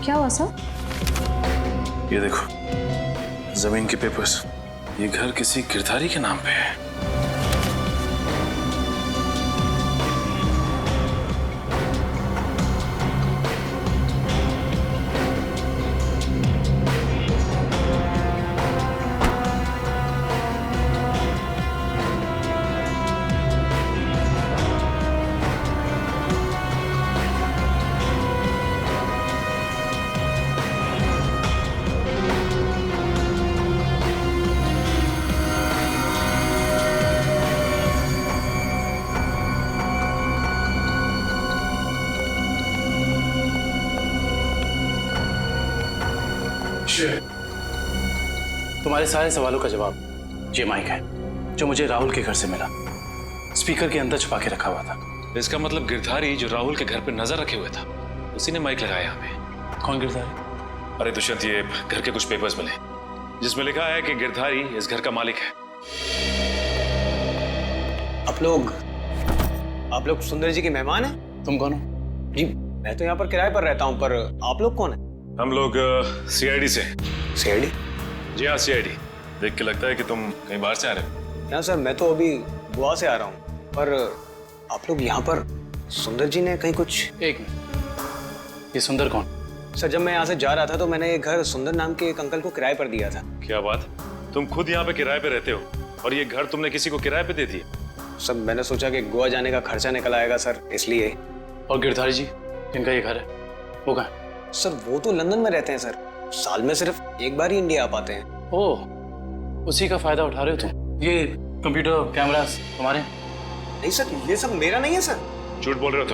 Speaker 7: क्या हुआ सर?
Speaker 4: ये देखो, जमीन के पेपर्स। ये घर किसी गिरधारी के नाम पे है।
Speaker 10: तुम्हारे सारे सवालों का जवाब ये माइक है, जो मुझे राहुल के घर से मिला। स्पीकर के अंदर छुपा के रखा हुआ था।
Speaker 4: इसका मतलब गिरधारी जो राहुल के घर पे नजर रखे हुए था, उसी ने माइक लगाया यहाँ पे।
Speaker 10: कौन गिरधारी?
Speaker 4: अरे दुष्यंत, ये घर के कुछ पेपर्स मिले जिसमें लिखा है कि गिरधारी इस घर का मालिक है।
Speaker 3: आप लोग सुंदर जी के मेहमान हैं?
Speaker 10: तुम कौन हो?
Speaker 3: जी मैं तो यहाँ पर किराए पर रहता हूँ, पर आप लोग कौन हैं?
Speaker 4: हम लोग सीआईडी से।
Speaker 3: सीआईडी?
Speaker 4: जी हाँ, सीआईडी। देख के लगता है कि तुम कहीं बाहर से आ रहे हो।
Speaker 3: ना सर, मैं तो अभी गोवा से आ रहा हूँ। पर आप लोग यहाँ पर, सुंदर जी ने कहीं कुछ?
Speaker 10: एक मिनट, ये सुंदर कौन?
Speaker 3: सर जब मैं यहाँ से जा रहा था तो मैंने ये घर सुंदर नाम के एक अंकल को किराए पर दिया था।
Speaker 4: क्या बात, तुम खुद यहाँ पे किराए पे रहते हो? और ये घर तुमने किसी को किराए पे दे दिया?
Speaker 3: सर मैंने सोचा कि गोवा जाने का खर्चा निकल आएगा सर, इसलिए।
Speaker 10: और गिरधारी जी, इनका ये घर है, वो कहाँ?
Speaker 3: सर वो तो लंदन में रहते हैं सर, साल में सिर्फ एक बार ही इंडिया आ पाते हैं।
Speaker 10: ओह, उसी का फायदा उठा रहे हो तुम? ये कंप्यूटर कैमरास तुम्हारे?
Speaker 3: नहीं सर, ये सब मेरा नहीं है सर।
Speaker 4: झूठ बोल रहे हो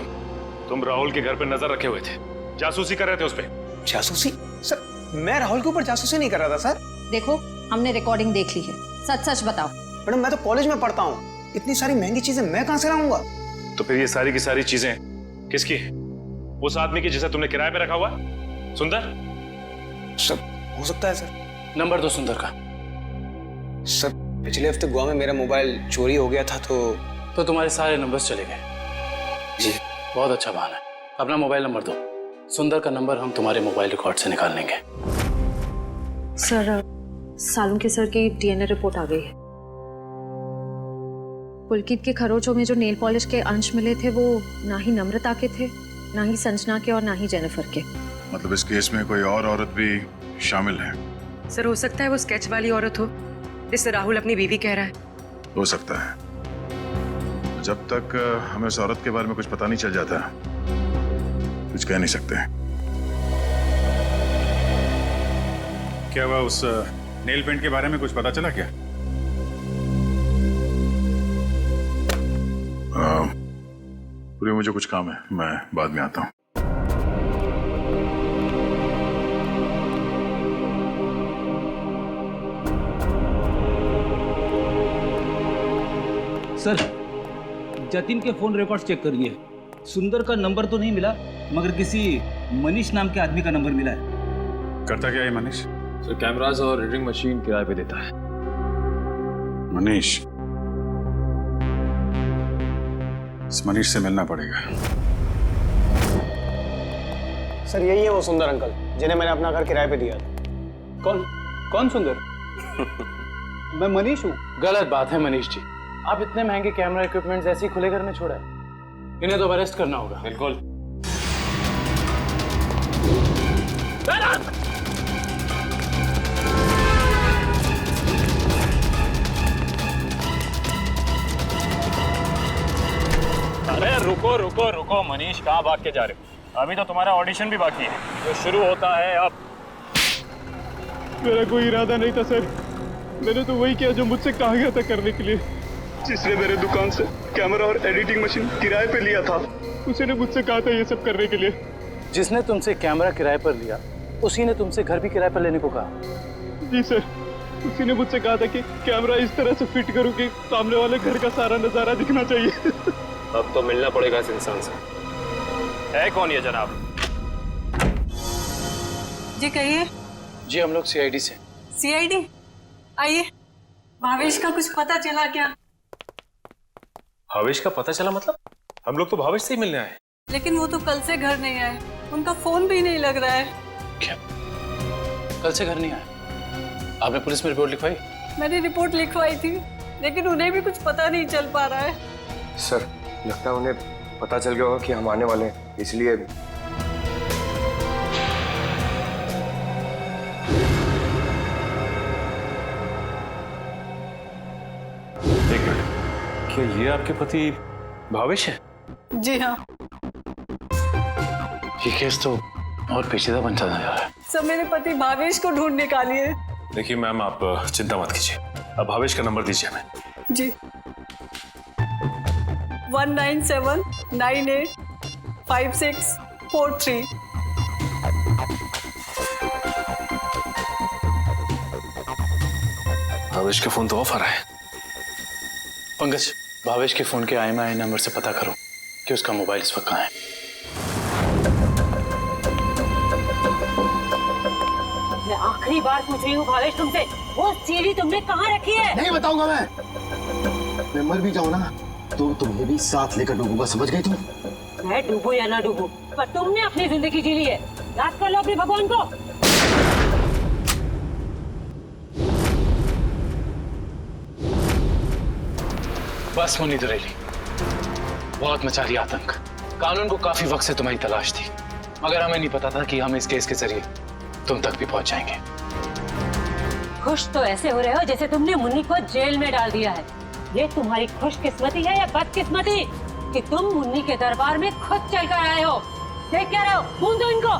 Speaker 4: तुम राहुल के घर पे नजर रखे हुए थे, जासूसी कर रहे थे उस पे।
Speaker 3: जासूसी? सर मैं राहुल के ऊपर जासूसी नहीं कर रहा था सर।
Speaker 7: देखो हमने रिकॉर्डिंग देख ली है, सच सच बताओ।
Speaker 3: मैडम मैं तो कॉलेज में पढ़ता हूँ, इतनी सारी महंगी चीजें मैं कहाँ से लाऊंगा?
Speaker 4: तो फिर ये सारी की सारी चीजें किसकी है? उस आदमी की जिसे तुमने किराए पे रखा हुआ, सुंदर?
Speaker 3: सर हो सकता है सर।
Speaker 10: नंबर दो सुंदर का।
Speaker 3: सर पिछले हफ्ते गोवा में मेरा मोबाइल चोरी हो गया था तो
Speaker 10: तुम्हारे सारे नंबर्स चले गए?
Speaker 3: जी।
Speaker 10: बहुत अच्छा बहाना है। अपना मोबाइल नंबर दो, सुंदर का नंबर हम तुम्हारे मोबाइल रिकॉर्ड से निकाल लेंगे।
Speaker 7: सर सालुंके सर की डीएनए रिपोर्ट आ गई है। पुलकित के खरोचों में जो नेल पॉलिश के अंश मिले थे वो ना ही नम्रता के थे, ना ही संजना के और ना ही जेनिफर के।
Speaker 1: मतलब इस केस में कोई और औरत भी शामिल है?
Speaker 14: सर हो सकता है वो स्केच वाली औरत हो जिससे राहुल अपनी बीवी कह रहा है।
Speaker 1: हो सकता है। जब तक हमें उस औरत के बारे में कुछ पता नहीं चल जाता, कुछ कह नहीं सकते। क्या हुआ, उस नेल पेंट के बारे में कुछ पता चला क्या? पूरी मुझे कुछ काम है, मैं बाद में आता हूँ।
Speaker 15: सर जतिन के फोन रिकॉर्ड्स चेक करिए, सुंदर का नंबर तो नहीं मिला, मगर किसी मनीष नाम के आदमी का नंबर मिला है।
Speaker 1: करता क्या है मनीष?
Speaker 4: सर कैमरास और रीडिंग मशीन किराए पे देता है।
Speaker 1: मनीष? इस मनीष से मिलना पड़ेगा।
Speaker 3: सर यही है वो सुंदर अंकल जिन्हें मैंने अपना घर किराए पे दिया था।
Speaker 10: कौन सुंदर? मैं मनीष हूँ। गलत बात है मनीष जी, आप इतने महंगे कैमरा इक्विपमेंट्स ऐसे ही खुले घर में छोड़ा है, इन्हें तो अरेस्ट करना होगा।
Speaker 4: बिल्कुल।
Speaker 6: अरे रुको रुको रुको मनीष, कहाँ भाग के जा रहे हो? अभी तो तुम्हारा ऑडिशन भी बाकी है, जो शुरू होता है अब।
Speaker 16: मेरा कोई इरादा नहीं था सर, मैंने तो वही किया जो मुझसे कहा गया था करने के लिए। जिसने मेरे दुकान से कैमरा और एडिटिंग मशीन किराए पे लिया था, उसी ने मुझसे कहा था ये सब करने के लिए।
Speaker 10: जिसने तुमसे कैमरा किराए पर लिया, उसी ने तुमसे घर भी किराए पर लेने को कहा?
Speaker 16: जी सर, उसी ने मुझसे कहा था कि कैमरा इस तरह से फिट करूं कि सामने वाले घर का सारा नजारा दिखना चाहिए।
Speaker 4: अब तो मिलना पड़ेगा इस इंसान से।
Speaker 6: है कौन ये जनाब?
Speaker 14: जी कहिए।
Speaker 10: जी हम लोग सीआईडी से।
Speaker 14: सीआईडी? आइए। भावेश का कुछ पता चला क्या?
Speaker 4: भावेश का पता चला मतलब? हम लोग तो भावेश से ही मिलने आए।
Speaker 14: लेकिन वो तो कल से घर नहीं आए, उनका फोन भी नहीं लग रहा है।
Speaker 10: क्या? कल से घर नहीं आए? आपने पुलिस में रिपोर्ट लिखवाई?
Speaker 14: मैंने रिपोर्ट लिखवाई थी, लेकिन उन्हें भी कुछ पता नहीं चल पा रहा है।
Speaker 11: सर लगता है उन्हें पता चल गया होगा कि हम आने वाले हैं, इसलिए।
Speaker 4: एक मिनट, क्या ये आपके पति भावेश है?
Speaker 14: जी हाँ।
Speaker 10: ये केस तो और पेचीदा बनता जा रहा है।
Speaker 14: सब मेरे पति भावेश को ढूंढ निकालिए।
Speaker 4: देखिए मैम, आप चिंता मत कीजिए, अब भावेश का नंबर दीजिए हमें।
Speaker 14: जी 197985643।
Speaker 4: भावेश का फोन तो ऑफ आ रहा है।
Speaker 10: पंकज, भावेश के फोन के IMEI नंबर से पता करो कि उसका मोबाइल इस वक्त कहाँ है।
Speaker 17: मैं आखिरी बार पूछ रही हूँ भावेश तुमसे, वो सीढ़ी तुमने कहाँ रखी है?
Speaker 11: नहीं बताऊंगा मैं मर भी जाऊँ ना तो तुम्हें भी साथ लेकर डूबूंगा, समझ गई तुम?
Speaker 17: मैं डूबू या ना डूबू, पर तुमने अपनी जिंदगी जी ली है, याद कर लो अपने भगवान को।
Speaker 10: बस मुन्नी दुरेली, बहुत मचा रही आतंक। कानून को काफी वक्त से तुम्हारी तलाश थी, मगर हमें नहीं पता था कि हम इस केस के जरिए तुम तक भी पहुंच जाएंगे।
Speaker 17: खुश तो ऐसे हो रहे हो जैसे तुमने मुन्नी को जेल में डाल दिया है। ये तुम्हारी खुशकिस्मती है या बदकिस्मती कि तुम मुन्नी के दरबार में खुद चलकर आए हो? देख क्या रहे हो? खून दो इनको।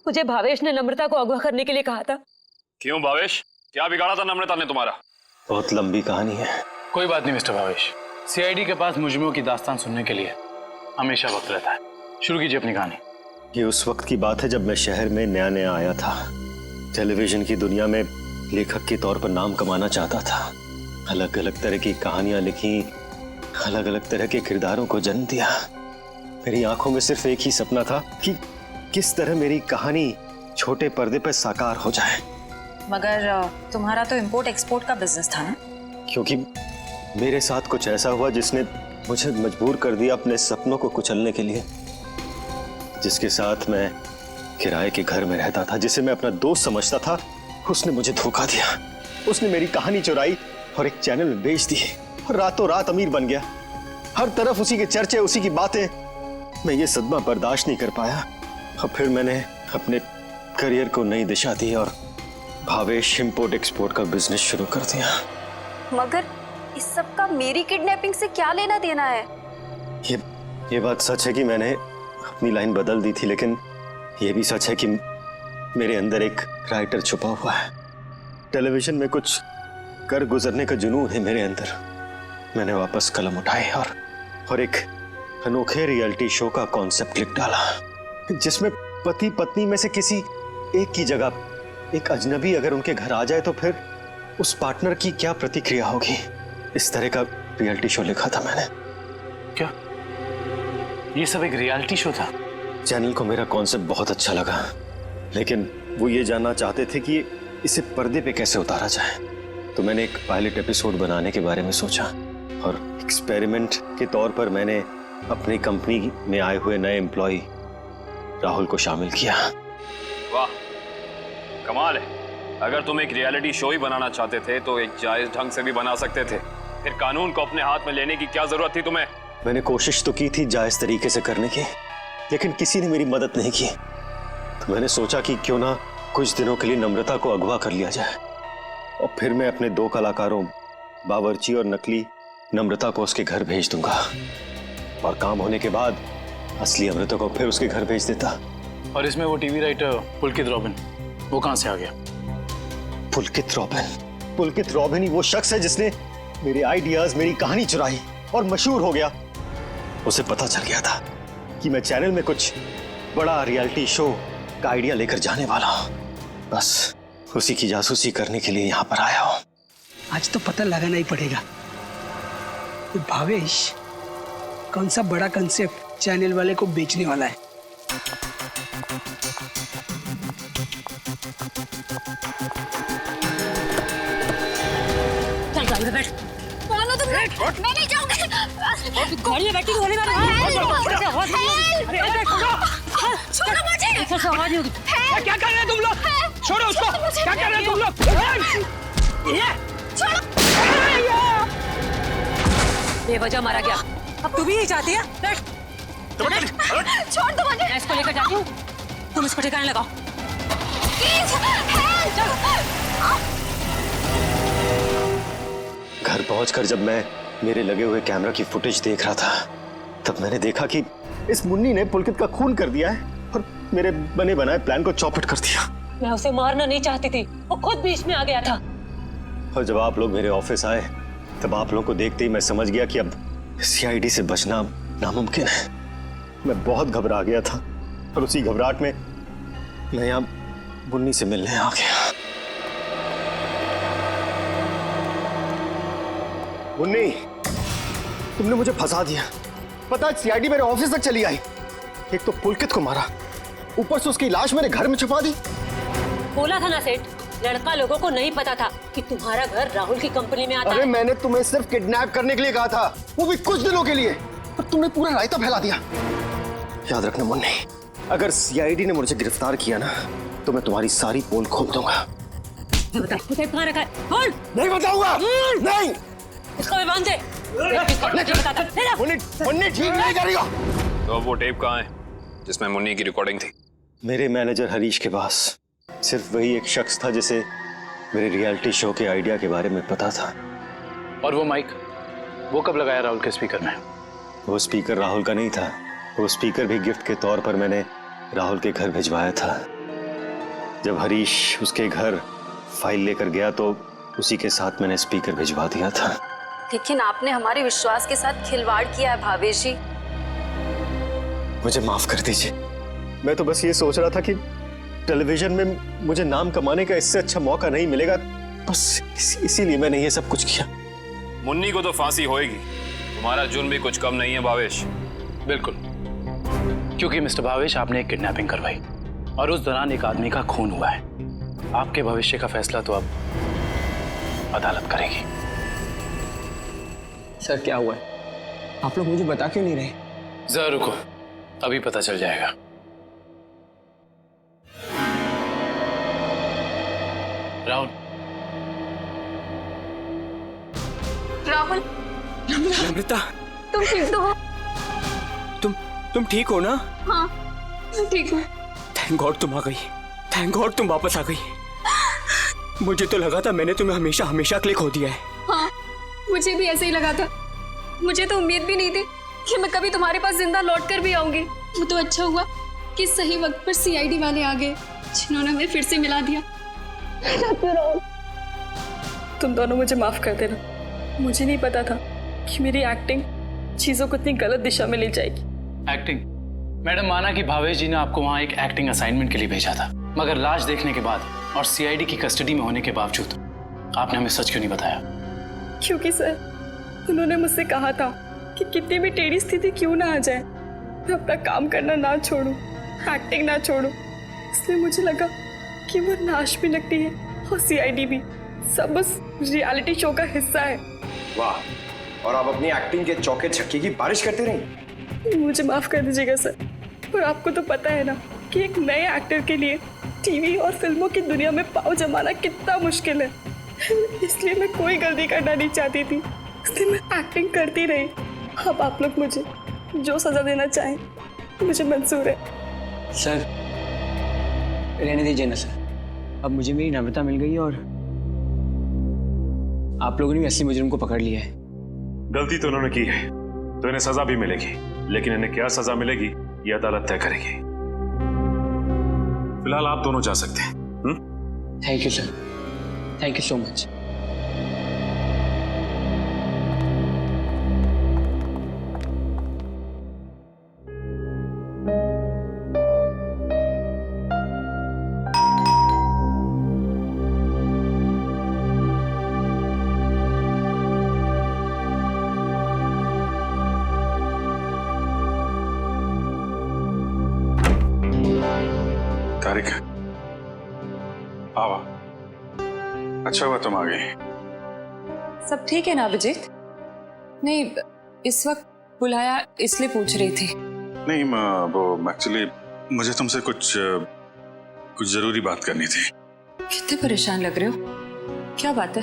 Speaker 17: मुझे भावेश ने नम्रता को अगवा करने के लिए कहा था।
Speaker 6: क्यों भावेश, क्या बिगाड़ा था नम्रता ने तुम्हारा?
Speaker 12: बहुत लंबी कहानी है।
Speaker 10: कोई बात नहीं मिस्टर भावेश, सीआईडी के पास मुजरिमों की दास्तान सुनने के लिए हमेशा वक्त रहता है। शुरू कीजिए अपनी कहानी।
Speaker 11: ये उस वक्त की बात है जब मैं शहर में नया नया आया था। टेलीविजन की दुनिया में लेखक के तौर पर नाम कमाना चाहता था। अलग अलग तरह की कहानियां लिखी, अलग अलग तरह के किरदारों को जन्म दिया। मेरी आंखों में सिर्फ एक ही सपना था कि किस तरह मेरी कहानी छोटे पर्दे पर साकार हो जाए।
Speaker 18: मगर तुम्हारा तो इंपोर्ट एक्सपोर्ट का बिजनेस था ना?
Speaker 11: क्योंकि मेरे साथ कुछ ऐसा हुआ जिसने मुझे मजबूर कर दिया अपने सपनों को कुचलने के लिए। जिसके साथ मैं किराए के घर में रहता था, जिसे मैं अपना दोस्त समझता था, उसने मुझे धोखा दिया। उसने मेरी कहानी चुराई और एक चैनल में बेच दी और रातों रात अमीर बन गया। हर तरफ उसी के चर्चे, उसी की बातें। मैं ये सदमा बर्दाश्त नहीं कर पाया और फिर मैंने अपने करियर को नई दिशा दी और भावेश इंपोर्ट एक्सपोर्ट का बिजनेस शुरू कर दिया।
Speaker 18: मगर इस सब का मेरी किडनैपिंग से क्या लेना देना है?
Speaker 11: ये बात सच है कि मैंने अपनी लाइन बदल दी थी, लेकिन ये भी सच है कि मेरे अंदर एक राइटर छुपा हुआ है। टेलीविजन में कुछ कर गुजरने का जुनून है मेरे अंदर। मैंने वापस कलम उठाई और एक अनोखे रियलिटी शो का कॉन्सेप्ट लिख डाला, जिसमें पति पत्नी में से किसी एक की जगह एक अजनबी अगर उनके घर आ जाए तो फिर उस पार्टनर की क्या प्रतिक्रिया होगी। इस तरह का रियलिटी शो लिखा था मैंने।
Speaker 10: क्या ये सब एक रियलिटी शो था?
Speaker 11: चैनल को मेरा कॉन्सेप्ट बहुत अच्छा लगा, लेकिन वो ये जानना चाहते थे कि इसे पर्दे पे कैसे उतारा जाए। तो मैंने एक पायलट एपिसोड बनाने के बारे में सोचा और एक्सपेरिमेंट के तौर पर मैंने अपनी कंपनी में आए हुए नए एम्प्लॉय राहुल को शामिल किया।
Speaker 6: वाह, कमाल है। अगर तुम एक रियलिटी शो ही बनाना चाहते थे तो एक जायज ढंग से भी बना सकते थे। फिर कानून को अपने हाथ में लेने की क्या जरूरत थी तुम्हें?
Speaker 11: मैंने कोशिश तो की थी जायज तरीके से करने की, लेकिन किसी ने मेरी मदद नहीं की। तो मैंने सोचा कि क्यों ना कुछ दिनों के लिए नम्रता को अगवा कर लिया जाए और फिर मैं अपने दो कलाकारों बावर्ची और नकली नम्रता को उसके घर भेज दूंगा और काम होने के बाद असली अमृता को फिर उसके घर भेज देता।
Speaker 10: और इसमें वो टीवी राइटर पुलकित रॉबिन, वो कहां से आ गया?
Speaker 11: पुलकित रॉबिन ही वो शख्स है जिसने मेरे आइडियाज, मेरी कहानी चुराई और मशहूर हो गया। उसे पता चल गया था कि मैं चैनल में कुछ बड़ा रियलिटी शो का आइडिया लेकर जाने वाला हूं। बस उसी की जासूसी करने के लिए यहाँ पर आया हूं।
Speaker 19: आज तो पता लगाना ही पड़ेगा भावेश कौन सा बड़ा कंसेप्ट चैनल वाले को बेचने वाला है।
Speaker 17: चल गाड़ी में बैठ।
Speaker 18: मानो तुम, मैं नहीं जाऊंगी।
Speaker 17: गाड़ी में बैठी होने वाला
Speaker 18: छोड़ो मुझे।
Speaker 17: आवाज होगी।
Speaker 19: क्या कर रहे हैं तुम लोग? छोड़ो उसको। क्या कर रहे हैं तुम लोग?
Speaker 17: बेवजह मारा गया। अब तू भी नहीं चाहती है?
Speaker 5: छोड़ दो मुझे।
Speaker 17: मैं इसको लेकर जाती हूँ, तुम इसको ठिकाने लगाओ।
Speaker 5: प्लीज
Speaker 11: घर पहुंचकर जब मैं मेरे लगे हुए कैमरा की फुटेज देख रहा था, तब मैंने देखा कि इस मुन्नी ने पुलकित का खून कर दिया है और मेरे बने बनाए प्लान को चौपट कर दिया।
Speaker 17: मैं उसे मारना नहीं चाहती थी, वो खुद बीच में आ गया था।
Speaker 11: और जब आप लोग मेरे ऑफिस आए, तब आप लोगों को देखते ही मैं समझ गया कि अब सीआईडी से बचना नामुमकिन है। मैं बहुत घबरा गया था और उसी घबराहट में मैं यहाँ मुन्नी से मिलने आ गया। मुन्नी, तुमने मुझे फंसा दिया। पता है सीआईडी मेरे ऑफिस तक चली आई। एक तो पुलकित को मारा, ऊपर से उसकी लाश मेरे घर में छुपा दी।
Speaker 17: बोला था ना सेठ, लड़का लोगों को नहीं पता था कि तुम्हारा घर राहुल की कंपनी में आता है।
Speaker 11: अरे मैंने तुम्हें सिर्फ किडनैप करने के लिए कहा था, वो भी कुछ दिनों के लिए, और तुमने पूरा रायता फैला दिया। याद रखना मुन्नी, अगर सीआईडी ने मुझे गिरफ्तार किया ना, तो मैं तुम्हारी सारी पोल खोल दूंगा।
Speaker 17: कहाँ रखा है? बोल।
Speaker 11: नहीं बताऊंगा। नहीं।
Speaker 17: इसको भी बांध दे।
Speaker 11: मुन्नी ठीक नहीं करेगा।
Speaker 6: तो अब वो टेप कहाँ है जिसमें मुन्नी की रिकॉर्डिंग थी?
Speaker 11: मेरे मैनेजर हरीश के पास। सिर्फ वही एक शख्स था जिसे मेरे रियलिटी शो के आइडिया के बारे में पता था।
Speaker 10: और वो माइक, वो कब लगाया राहुल के स्पीकर में?
Speaker 11: वो स्पीकर राहुल का नहीं था। वो स्पीकर भी गिफ्ट के तौर पर मैंने राहुल के घर भिजवाया था। जब हरीश उसके घर फाइल लेकर गया तो उसी के साथ मैंने स्पीकर भिजवा दिया था।
Speaker 18: लेकिन आपने हमारे विश्वास के साथ खिलवाड़ किया है भावेश जी।
Speaker 11: मुझे माफ कर दीजिए। मैं तो बस ये सोच रहा था कि टेलीविजन में मुझे नाम कमाने का इससे अच्छा मौका नहीं मिलेगा, बस इसीलिए मैंने ये सब कुछ किया।
Speaker 6: मुन्नी को तो फांसी होएगी, तुम्हारा जुर्म भी कुछ कम नहीं है भावेश।
Speaker 10: बिल्कुल, क्योंकि मिस्टर भावेश आपने एक किडनैपिंग करवाई और उस दौरान एक आदमी का खून हुआ है। आपके भविष्य का फैसला तो अब अदालत करेगी।
Speaker 3: सर क्या हुआ है? आप लोग मुझे बता क्यों नहीं रहे?
Speaker 10: जरा रुको, अभी पता चल जाएगा। राहुल,
Speaker 5: राहुल,
Speaker 14: नम्रता,
Speaker 5: तुम ठीक तो हो?
Speaker 14: तुम ठीक हो ना?
Speaker 5: हाँ, मैं ठीक हूँ।
Speaker 14: थैंक गॉड तुम आ गई। थैंक गॉड तुम वापस आ गई। मुझे तो लगा था मैंने तुम्हें हमेशा हमेशा के लिए खो दिया है।
Speaker 18: हाँ, मुझे भी ऐसे ही लगा था। मुझे तो उम्मीद भी नहीं थी कि मैं कभी तुम्हारे पास जिंदा लौट कर भी आऊंगी। वो तो अच्छा हुआ कि सही वक्त पर सीआईडी वाले आ गए, जिन्होंने हमें फिर से मिला दिया।
Speaker 5: तुम दोनों मुझे माफ कर देना। मुझे नहीं पता था कि मेरी एक्टिंग चीजों को इतनी गलत दिशा में ले जाएगी।
Speaker 10: एक्टिंग? मैडम, माना कि भावेश जी ने आपको वहाँ एक एक्टिंग असाइनमेंट के लिए भेजा था, मगर लाश देखने के बाद और सीआईडी की कस्टडी में होने के बावजूद आपने हमें सच क्यों नहीं बताया?
Speaker 5: क्योंकि सर, उन्होंने मुझसे कहा था कि कितनी भी टेढ़ी स्थिति क्यों ना आ जाए, मैं अपना काम करना ना छोड़ूं, एक्टिंग ना छोड़ूं। इसलिए मुझे लगा कि वो नाश भी लगती है और सीआईडी भी, सब बस रियलिटी शो का हिस्सा है।
Speaker 20: वाह, और आप अपनी एक्टिंग के चौके छक्के की बारिश करते रही।
Speaker 5: मुझे माफ कर दीजिएगा सर, पर आपको तो पता है ना कि एक नए एक्टर के लिए टीवी और फिल्मों की दुनिया में पाँव जमाना कितना मुश्किल है। इसलिए मैं कोई गलती करना नहीं चाहती थी, इसलिए मैं एक्टिंग करती रही। अब आप लोग मुझे जो सजा देना चाहें मुझे मंजूर है।
Speaker 3: सर रहने दीजिए ना सर, अब मुझे मेरी नम्रता मिल गई और आप लोगों ने असली मुजरिम को पकड़ लिया है।
Speaker 4: गलती तो उन्होंने की है तो इन्हें सजा भी मिलेगी, लेकिन इन्हें क्या सजा मिलेगी ये अदालत तय करेगी। फिलहाल आप दोनों जा सकते हैं।
Speaker 3: Thank you sir, thank you so much.
Speaker 1: Tariq, आवा, अच्छा हुआ तुम आ गई।
Speaker 21: सब ठीक है ना अभिजीत? नहीं, इस वक्त बुलाया इसलिए पूछ रही थी।
Speaker 1: नहीं वो एक्चुअली मुझे तुमसे कुछ जरूरी बात करनी थी।
Speaker 21: कितने परेशान लग रहे हो, क्या बात है?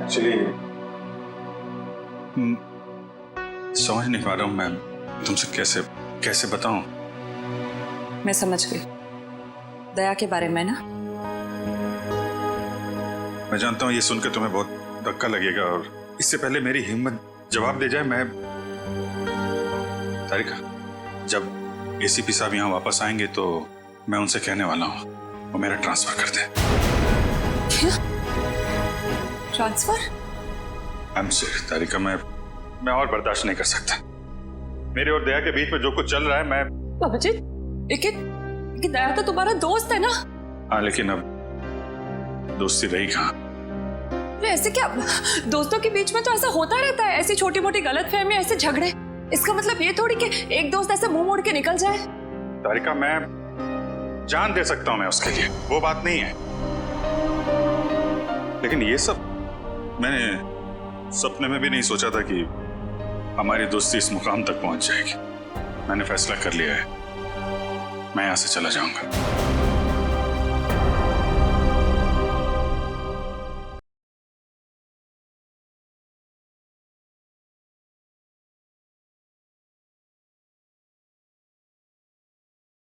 Speaker 1: एक्चुअली समझ नहीं पा रहा हूँ मैं तुमसे कैसे कैसे बताऊं?
Speaker 21: मैं समझ गई। दया के बारे में ना?
Speaker 1: मैं जानता हूं ये सुनकर तुम्हें बहुत धक्का लगेगा और इससे पहले मेरी हिम्मत जवाब दे जाए, मैं तारिका, जब एसीपी साहब यहाँ वापस आएंगे तो मैं उनसे कहने वाला हूँ वो मेरा ट्रांसफर कर दें।
Speaker 21: क्या? ट्रांसफर?
Speaker 1: आई एम सॉरी तारिका, मैं और बर्दाश्त नहीं कर सकता। मेरे और दया के बीच में जो कुछ चल रहा है, मैं
Speaker 21: अभिजीत, लेकिन दया तो तुम्हारा दोस्त है ना?
Speaker 1: हाँ, लेकिन अब दोस्ती रही कहाँ?
Speaker 21: ऐसे क्या, दोस्तों के बीच में तो ऐसा होता रहता है, ऐसी छोटी मोटी गलतफहमी, ऐसे झगड़े। इसका मतलब ये थोड़ी कि एक दोस्त ऐसे मुंह मोड़ के निकल जाए।
Speaker 1: तारिका, मैं जान दे सकता हूं मैं उसके लिए, वो बात नहीं है, लेकिन ये सब मैंने सपने में भी नहीं सोचा था कि हमारी दोस्ती इस मुकाम तक पहुंच जाएगी। मैंने फैसला कर लिया है, मैं यहां से चला जाऊंगा।